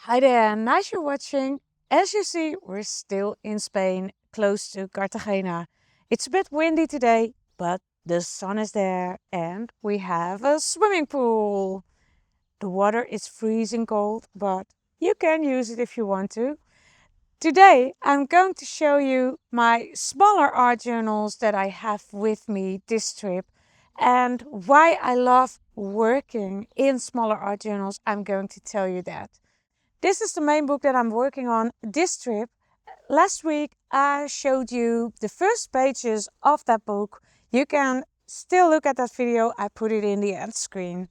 Hi there, nice you're watching. As you see, we're still in Spain, close to Cartagena. It's a bit windy today, but the sun is there and we have a swimming pool. The water is freezing cold, but you can use it if you want to. Today, I'm going to show you my smaller art journals that I have with me this trip and why I love working in smaller art journals. I'm going to tell you that. This is the main book that I'm working on this trip. Last week I showed you the first pages of that book. You can still look at that video. I put it in the end screen.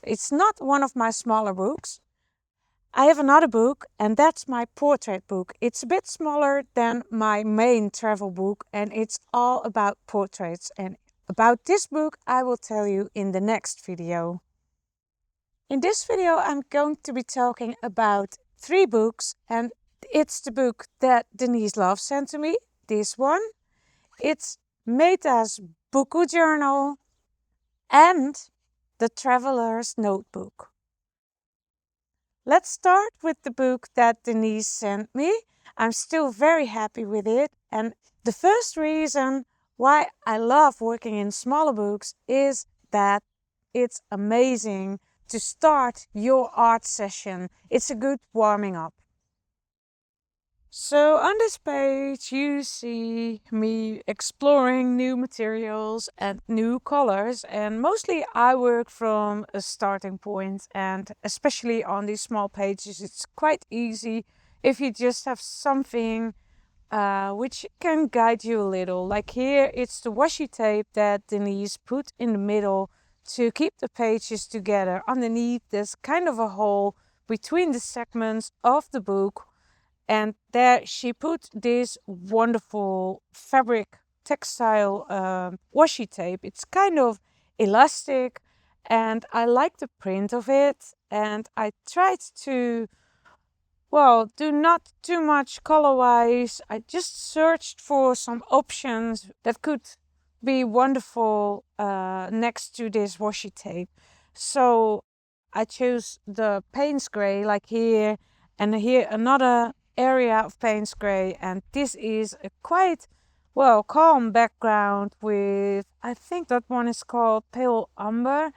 It's not one of my smaller books. I have another book and that's my portrait book. It's a bit smaller than my main travel book and it's all about portraits. And about this book I will tell you in the next video. In this video, I'm going to be talking about 3 books, and it's the book that Denise Love sent to me, this one. It's Meta's Buku Journal and The Traveler's Notebook. Let's start with the book that Denise sent me. I'm still very happy with it, and the first reason why I love working in smaller books is that it's amazing to start your art session. It's a good warming up. So on this page you see me exploring new materials and new colors, and mostly I work from a starting point, and especially on these small pages it's quite easy if you just have something which can guide you a little. Like here it's the washi tape that Denise put in the middle to keep the pages together. Underneath there's kind of a hole between the segments of the book, and there she put this wonderful fabric textile washi tape. It's kind of elastic and I like the print of it, and I tried to do not too much color-wise. I just searched for some options that could be wonderful next to this washi tape. So I chose the Payne's Gray, like here, and here another area of Payne's Gray. And this is a quite, calm background with, I think that one is called Pale Umber.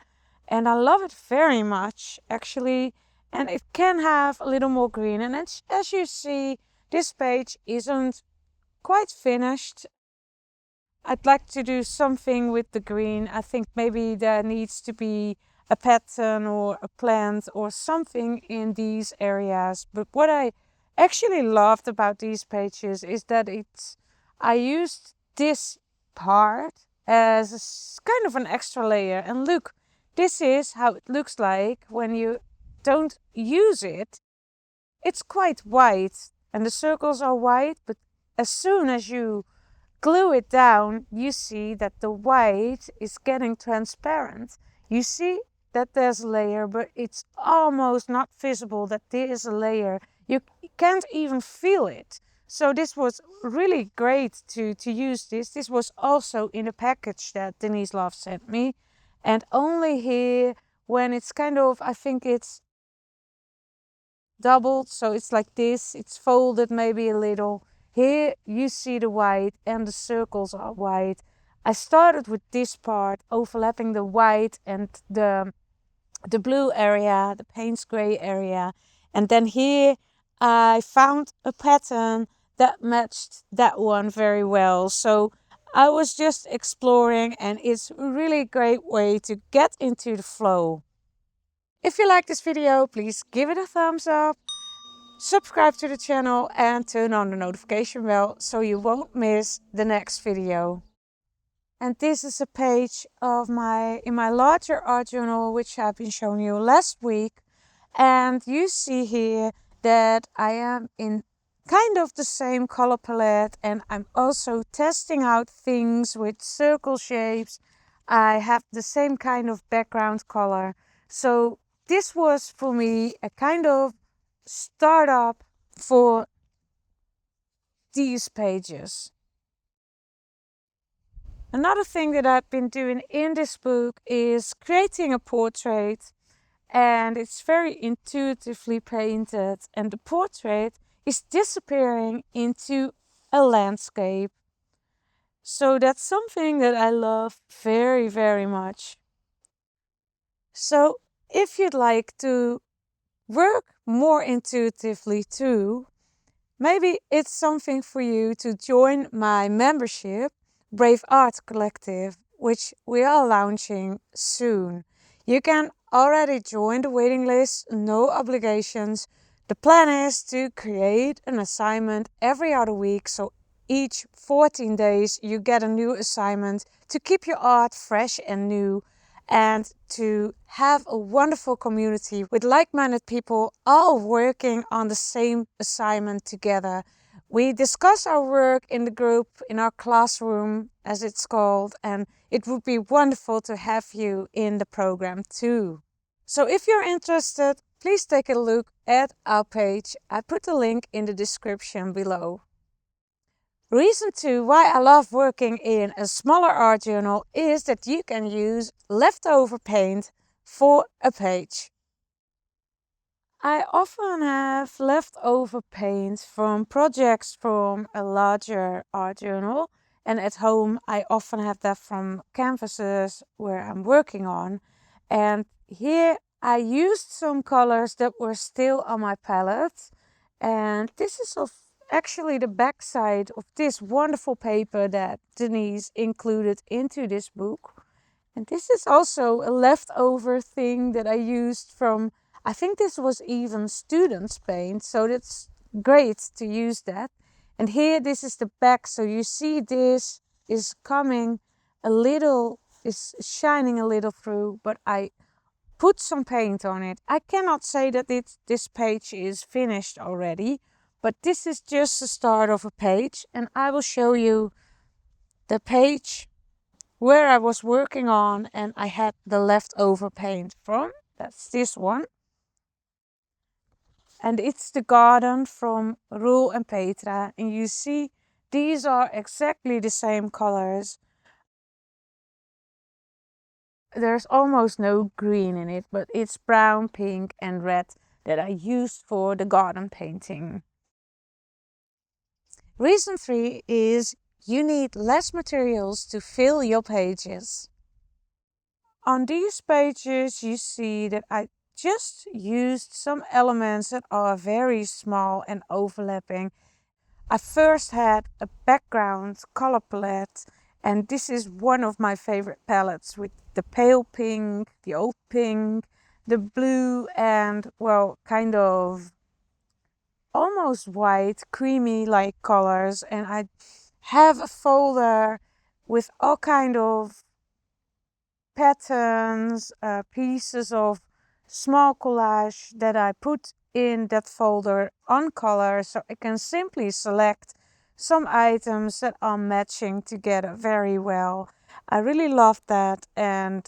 And I love it very much, actually. And it can have a little more green, and as you see, this page isn't quite finished. I'd like to do something with the green. I think maybe there needs to be a pattern or a plant or something in these areas. But what I actually loved about these pages is that I used this part as kind of an extra layer. And look, this is how it looks like when you don't use it. It's quite white and the circles are white, but as soon as you glue it down, you see that the white is getting transparent. You see that there's a layer, but it's almost not visible that there is a layer. You can't even feel it. So this was really great to use this. This was also in a package that Denise Love sent me. And only here, when it's kind of, I think it's doubled, so it's like this, it's folded maybe a little. Here you see the white and the circles are white. I started with this part overlapping the white and the blue area, the Payne's Gray area, and then here I found a pattern that matched that one very well. So I was just exploring, and it's a really great way to get into the flow. If you like this video, please give it a thumbs up, subscribe to the channel and turn on the notification bell so you won't miss the next video. And this is a page of in my larger art journal, which I've been showing you last week. And you see here that I am in kind of the same color palette, and I'm also testing out things with circle shapes. I have the same kind of background color. So this was for me a kind of startup for these pages. Another thing that I've been doing in this book is creating a portrait. and it's very intuitively painted, and the portrait is disappearing into a landscape. So that's something that I love very, very much. So if you'd like to work more intuitively too, maybe it's something for you to join my membership, Brave Art Collective, which we are launching soon. You can already join the waiting list, no obligations. The plan is to create an assignment every other week, so each 14 days you get a new assignment to keep your art fresh and new, and to have a wonderful community with like-minded people all working on the same assignment together. We discuss our work in the group, in our classroom, as it's called, and it would be wonderful to have you in the program too. So if you're interested, please take a look at our page. I put the link in the description below. Reason 2 why I love working in a smaller art journal is that you can use leftover paint for a page. I often have leftover paint from projects from a larger art journal, and at home I often have that from canvases where I'm working on. And here I used some colors that were still on my palette, and this is actually the back side of this wonderful paper that Denise included into this book. And this is also a leftover thing that I used from, I think this was even students' paint, so that's great to use that. And here, this is the back, so you see this is coming a little, is shining a little through, but I put some paint on it. I cannot say that this page is finished already, but this is just the start of a page, and I will show you the page where I was working on and I had the leftover paint from. That's this one. And it's the garden from Roel and Petra. And you see, these are exactly the same colors. There's almost no green in it, but it's brown, pink and red that I used for the garden painting. Reason 3 is you need less materials to fill your pages. On these pages you see that I just used some elements that are very small and overlapping. I first had a background color palette, and this is one of my favorite palettes with the pale pink, the old pink, the blue and, well, kind of almost white, creamy like colors. And I have a folder with all kind of patterns, pieces of small collage that I put in that folder on color, so I can simply select some items that are matching together very well. I really love that, and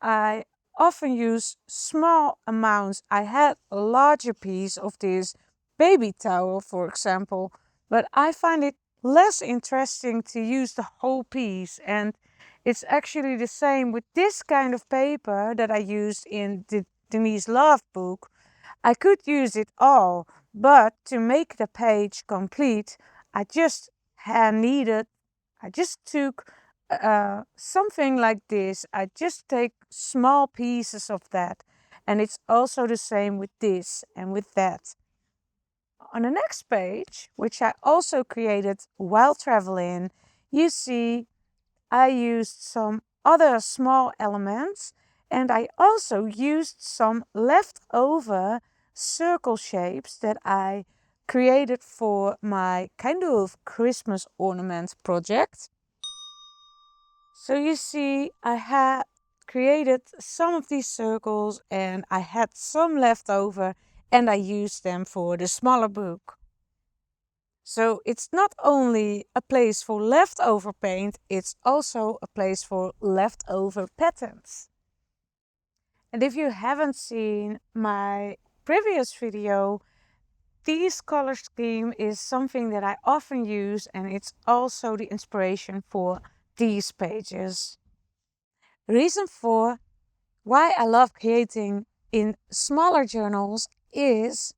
I often use small amounts. I had a larger piece of this baby towel, for example, but I find it less interesting to use the whole piece. And it's actually the same with this kind of paper that I used in the Denise Love book. I could use it all, but to make the page complete, I just I just took something like this. I just take small pieces of that. And it's also the same with this and with that. On the next page, which I also created while traveling, you see I used some other small elements, and I also used some leftover circle shapes that I created for my kind of Christmas ornament project. So you see, I had created some of these circles and I had some left over, and I used them for the smaller book. So it's not only a place for leftover paint, it's also a place for leftover patterns. And if you haven't seen my previous video, this color scheme is something that I often use, and it's also the inspiration for these pages. Reason 4 why I love creating in smaller journals is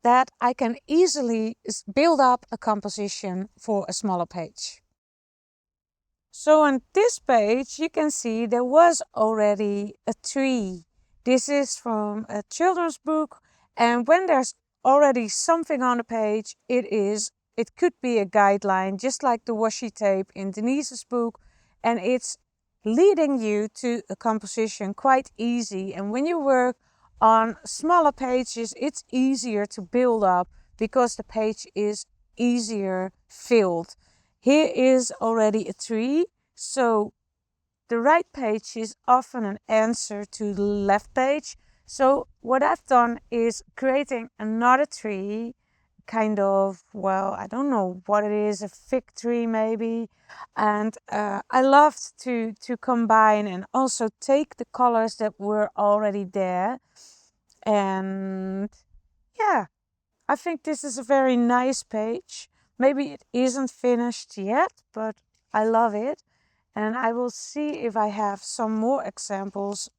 that I can easily build up a composition for a smaller page. So on this page, you can see there was already a tree. This is from a children's book, and when there's already something on the page, it could be a guideline, just like the washi tape in Denise's book, and it's leading you to a composition quite easy. And when you work on smaller pages, it's easier to build up because the page is easier filled. Here is already a tree, so the right page is often an answer to the left page. So what I've done is creating another tree, kind of, well, I don't know what it is, a fig tree maybe. And I loved to combine and also take the colors that were already there. And yeah, I think this is a very nice page. Maybe it isn't finished yet, but I love it. And I will see if I have some more examples.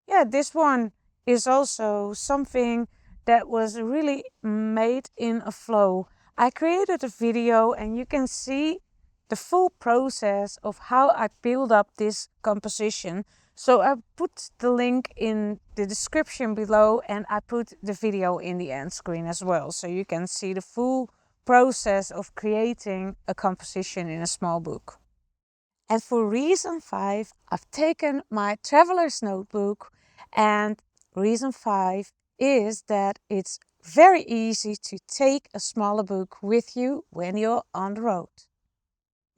Yeah, this one is also something that was really made in a flow. I created a video and you can see the full process of how I build up this composition. So I put the link in the description below and I put the video in the end screen as well. So you can see the full process of creating a composition in a small book. And for reason 5, I've taken my traveler's notebook, and reason 5 is that it's very easy to take a smaller book with you when you're on the road.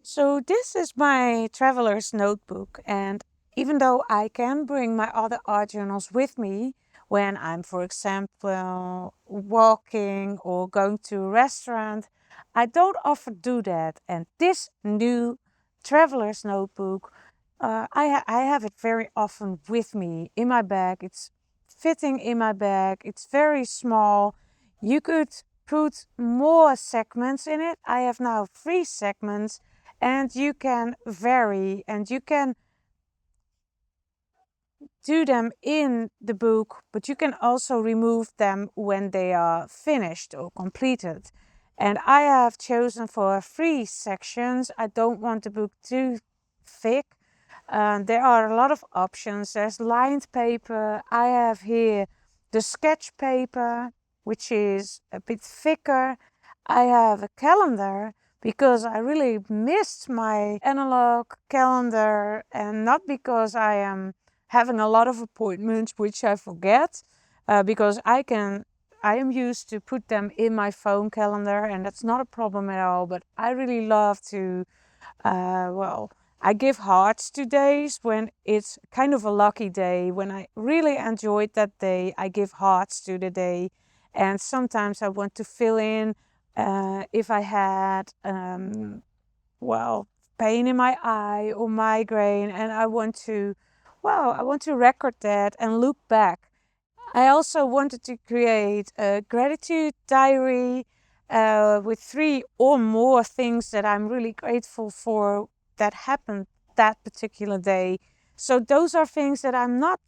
So this is my traveler's notebook, and even though I can bring my other art journals with me when I'm, for example, walking or going to a restaurant, I don't often do that. And this new traveler's notebook, I have it very often with me in my bag. It's fitting in my bag. It's very small. You could put more segments in it. I have now 3 segments, and you can vary and you can do them in the book, but you can also remove them when they are finished or completed. And I have chosen for 3 sections. I don't want the book too thick. There are a lot of options. There's lined paper. I have here the sketch paper, which is a bit thicker. I have a calendar because I really missed my analog calendar, and not because I am having a lot of appointments, which I forget, because I am used to put them in my phone calendar, and that's not a problem at all. But I really love to, I give hearts to days when it's kind of a lucky day, when I really enjoyed that day. I give hearts to the day, and sometimes I want to fill in if I had, pain in my eye or migraine, and I want to record that and look back. I also wanted to create a gratitude diary with 3 or more things that I'm really grateful for that happened that particular day. So those are things that I'm not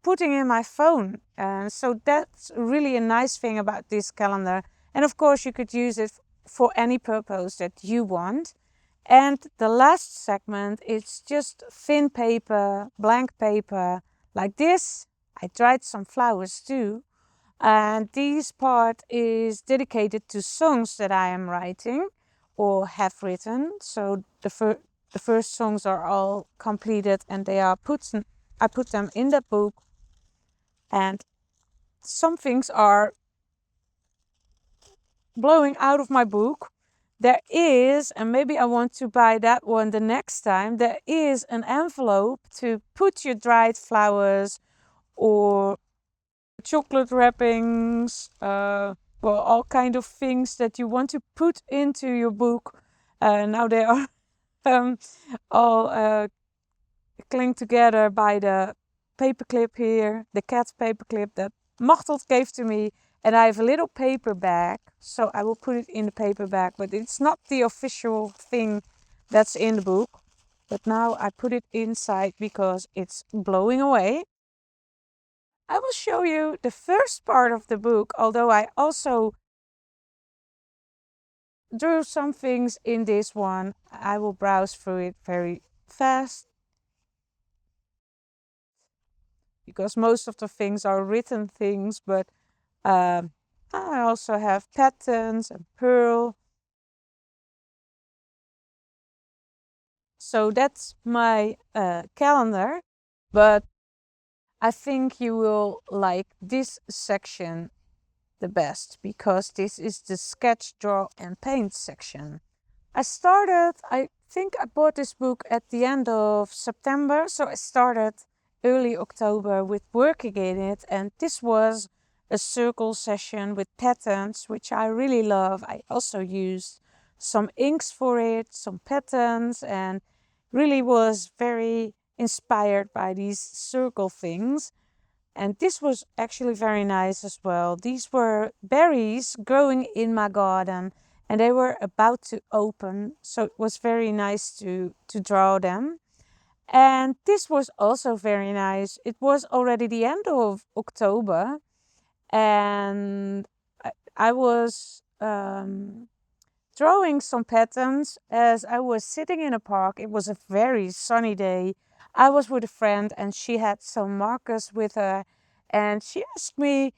putting in my phone. So that's really a nice thing about this calendar. And of course, you could use it for any purpose that you want. And the last segment is just thin paper, blank paper, like this. I dried some flowers too. And this part is dedicated to songs that I am writing or have written. So the first songs are all completed and I put them in the book. And some things are blowing out of my book. There is, and maybe I want to buy that one the next time, there is an envelope to put your dried flowers or chocolate wrappings, all kind of things that you want to put into your book. Now they are all clinged together by the paperclip here, the cat paperclip that Machteld gave to me. And I have a little paper bag, so I will put it in the paper bag, but it's not the official thing that's in the book. but now I put it inside because it's blowing away. I will show you the first part of the book, although I also drew some things in this one. I will browse through it very fast because most of the things are written things, but I also have patterns and pearl. So that's my calendar, but I think you will like this section the best because this is the sketch, draw and paint section. I think I bought this book at the end of September, so I started early October with working in it, and this was a circle session with patterns, which I really love. I also used some inks for it, some patterns, and really was very inspired by these circle things. And this was actually very nice as well. These were berries growing in my garden and they were about to open. So it was very nice to draw them. And this was also very nice. It was already the end of October and I was drawing some patterns as I was sitting in a park. It was a very sunny day. I was with a friend and she had some markers with her and she asked me,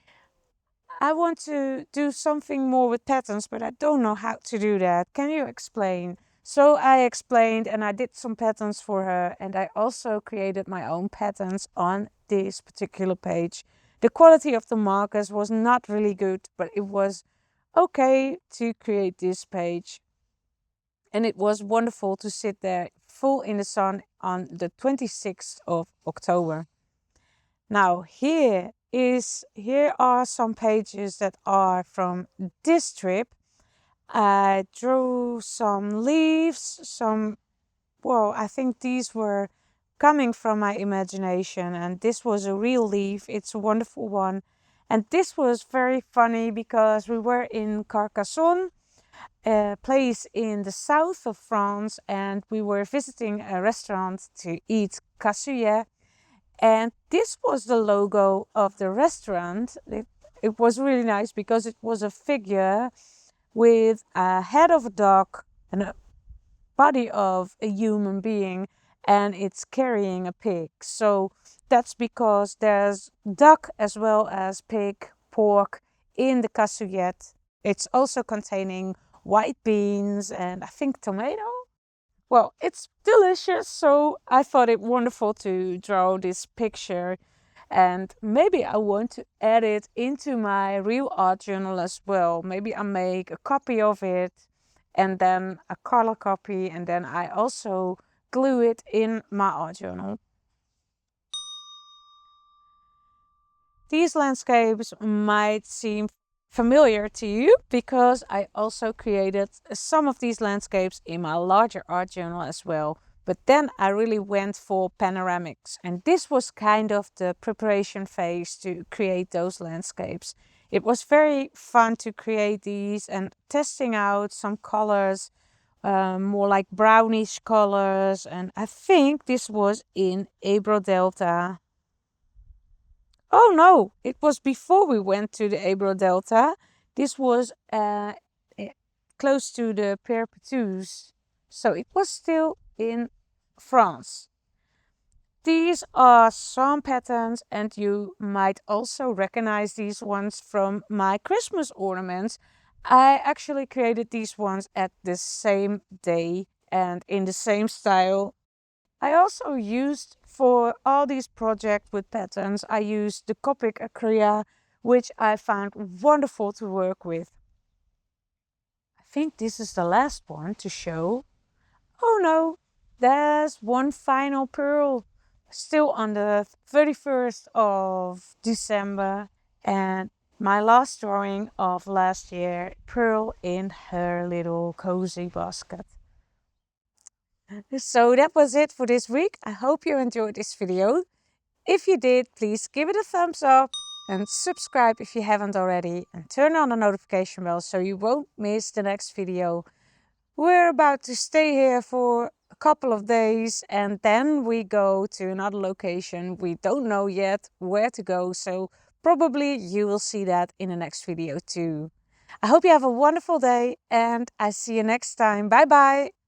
I want to do something more with patterns, but I don't know how to do that. Can you explain? So I explained and I did some patterns for her and I also created my own patterns on this particular page. The quality of the markers was not really good, but it was okay to create this page. And it was wonderful to sit there full in the sun on the 26th of October. Now here are some pages that are from this trip. I drew some leaves, I think these were coming from my imagination and this was a real leaf. It's a wonderful one. And this was very funny because we were in Carcassonne, a place in the south of France, and we were visiting a restaurant to eat cassoulet. And this was the logo of the restaurant. It was really nice because it was a figure with a head of a dog and a body of a human being, and it's carrying a pig. So that's because there's duck as well as pig, pork in the cassoulet. It's also containing white beans and I think tomato. Well, it's delicious, so I thought it wonderful to draw this picture and maybe I want to add it into my real art journal as well. Maybe I make a copy of it and then a color copy and then I also glue it in my art journal. These landscapes might seem familiar to you because I also created some of these landscapes in my larger art journal as well. But then I really went for panoramics and this was kind of the preparation phase to create those landscapes. It was very fun to create these and testing out some colors, more like brownish colors, and I think this was in Ebro Delta. Oh no, it was before we went to the Ebro Delta. This was close to the Perpétues. So it was still in France. These are some patterns and you might also recognize these ones from my Christmas ornaments. I actually created these ones at the same day and in the same style. I also used for all these projects with patterns, I used the Copic acrylic, which I found wonderful to work with. I think this is the last one to show. Oh no, there's one final pearl still on the 31st of December and my last drawing of last year, Pearl in her little cozy basket. So that was it for this week. I hope you enjoyed this video. If you did, please give it a thumbs up and subscribe if you haven't already and turn on the notification bell so you won't miss the next video. We're about to stay here for a couple of days and then we go to another location. We don't know yet where to go, so probably you will see that in the next video too. I hope you have a wonderful day and I see you next time. Bye bye.